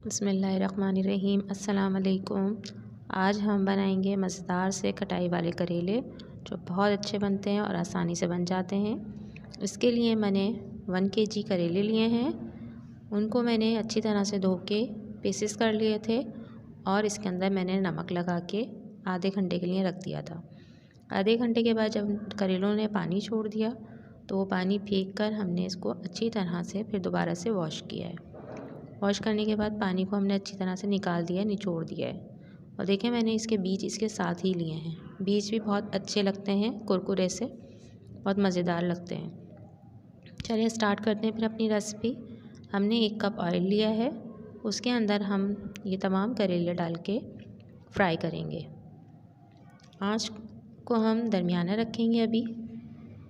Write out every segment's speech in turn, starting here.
बिस्मिल्लाहिर्रहमानिर्रहीम। अस्सलाम वालेकुम। आज हम बनाएंगे मज़ेदार से खटाई वाले करेले जो बहुत अच्छे बनते हैं और आसानी से बन जाते हैं। इसके लिए मैंने 1 kg करेले लिए हैं। उनको मैंने अच्छी तरह से धो के पीसेस कर लिए थे और इसके अंदर मैंने नमक लगा के आधे घंटे के लिए रख दिया था। आधे घंटे के बाद जब करेलों ने पानी छोड़ दिया तो वो पानी फेंक कर हमने इसको अच्छी तरह से फिर दोबारा से वॉश किया है। वॉश करने के बाद पानी को हमने अच्छी तरह से निकाल दिया है, निचोड़ दिया है। और देखें मैंने इसके बीज इसके साथ ही लिए हैं। बीज भी बहुत अच्छे लगते हैं, कुरकुरे से बहुत मज़ेदार लगते हैं। चलिए स्टार्ट करते हैं फिर अपनी रेसिपी। हमने 1 कप ऑयल लिया है, उसके अंदर हम ये तमाम करेले डाल के फ्राई करेंगे। आँच को हम दरमियाना रखेंगे। अभी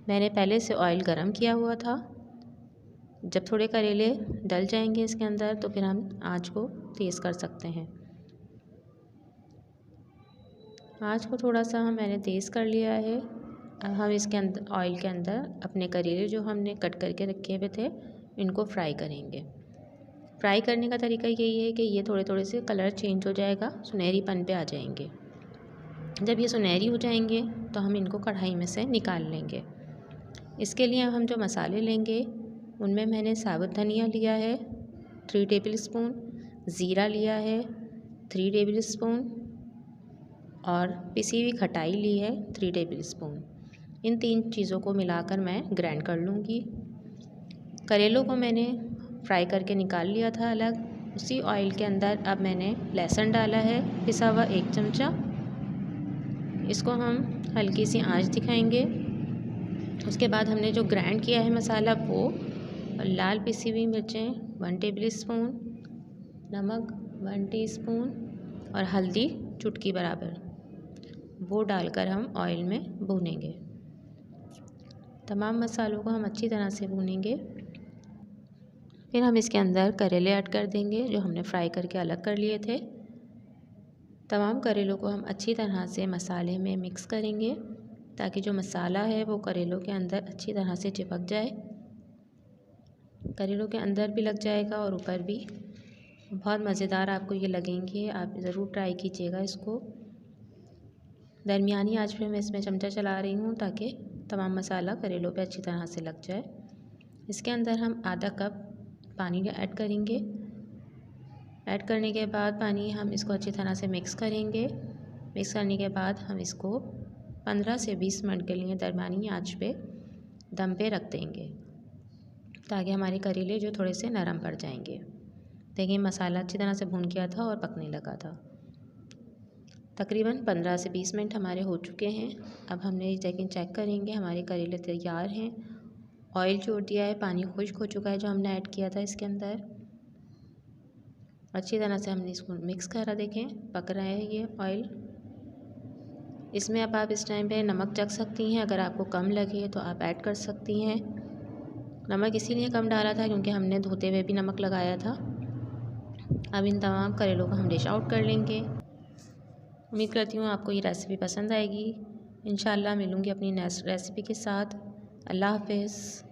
मैंने पहले से ऑयल गरम किया हुआ था। जब थोड़े करेले डल जाएंगे इसके अंदर तो फिर हम आँच को तेज़ कर सकते हैं। आँच को थोड़ा सा मैंने तेज़ कर लिया है। अब हम इसके अंदर ऑयल के अंदर अपने करेले जो हमने कट करके रखे हुए थे इनको फ्राई करेंगे। फ्राई करने का तरीका यही है कि ये थोड़े थोड़े से कलर चेंज हो जाएगा, सुनहरीपन पे आ जाएंगे। जब ये सुनहरी हो जाएंगे तो हम इनको कढ़ाई में से निकाल लेंगे। इसके लिए हम जो मसाले लेंगे उनमें मैंने साबुत धनिया लिया है 3 टेबल स्पून, ज़ीरा लिया है 3 टेबल स्पून और पिसी हुई खटाई ली है 3 टेबल स्पून। इन 3 चीज़ों को मिलाकर मैं ग्राइंड कर लूँगी। करेलों को मैंने फ्राई करके निकाल लिया था अलग। उसी ऑयल के अंदर अब मैंने लहसुन डाला है पिसा हुआ 1 चमचा। इसको हम हल्की सी आंच दिखाएंगे। उसके बाद हमने जो ग्राइंड किया है मसाला वो लाल पिसी हुई मिर्चें 1 टेबल स्पून, नमक 1 टीस्पून और हल्दी चुटकी बराबर वो डालकर हम ऑयल में भूनेंगे। तमाम मसालों को हम अच्छी तरह से भूनेंगे। फिर हम इसके अंदर करेले ऐड कर देंगे जो हमने फ्राई करके अलग कर लिए थे। तमाम करेलों को हम अच्छी तरह से मसाले में मिक्स करेंगे ताकि जो मसाला है वो करेलों के अंदर अच्छी तरह से चिपक जाए। करेलों के अंदर भी लग जाएगा और ऊपर भी। बहुत मज़ेदार आपको ये लगेंगे, आप ज़रूर ट्राई कीजिएगा इसको। दरमियानी आंच पे मैं इसमें चमचा चला रही हूँ ताकि तमाम मसाला करेलों पे अच्छी तरह से लग जाए। इसके अंदर हम आधा कप पानी ऐड करेंगे। ऐड करने के बाद पानी हम इसको अच्छी तरह से मिक्स करेंगे। मिक्स करने के बाद हम इसको 15 से 20 मिनट के लिए दरमियानी आंच पे दम पे रख देंगे ताकि हमारे करेले जो थोड़े से नरम पड़ जाएंगे। देखिए मसाला अच्छी तरह से भून गया था और पकने लगा था। तकरीबन 15 से 20 मिनट हमारे हो चुके हैं। अब हमने लेकिन चेक करेंगे हमारे करेले तैयार हैं। ऑयल छोड़ दिया है, पानी खुश्क हो चुका है जो हमने ऐड किया था इसके अंदर। अच्छी तरह से हमने इसको मिक्स करा। देखें पक रहा है ये ऑयल। इसमें अब आप इस टाइम पे नमक चख सकती हैं। अगर आपको कम लगे तो आप ऐड कर सकती हैं। नमक इसीलिए कम डाला था क्योंकि हमने धोते हुए भी नमक लगाया था। अब इन तमाम करेलों को हम डिश आउट कर लेंगे। उम्मीद करती हूँ आपको ये रेसिपी पसंद आएगी। इंशाल्लाह मिलूँगी अपनी नेक्स्ट रेसिपी के साथ। अल्लाह हाफ़िज़।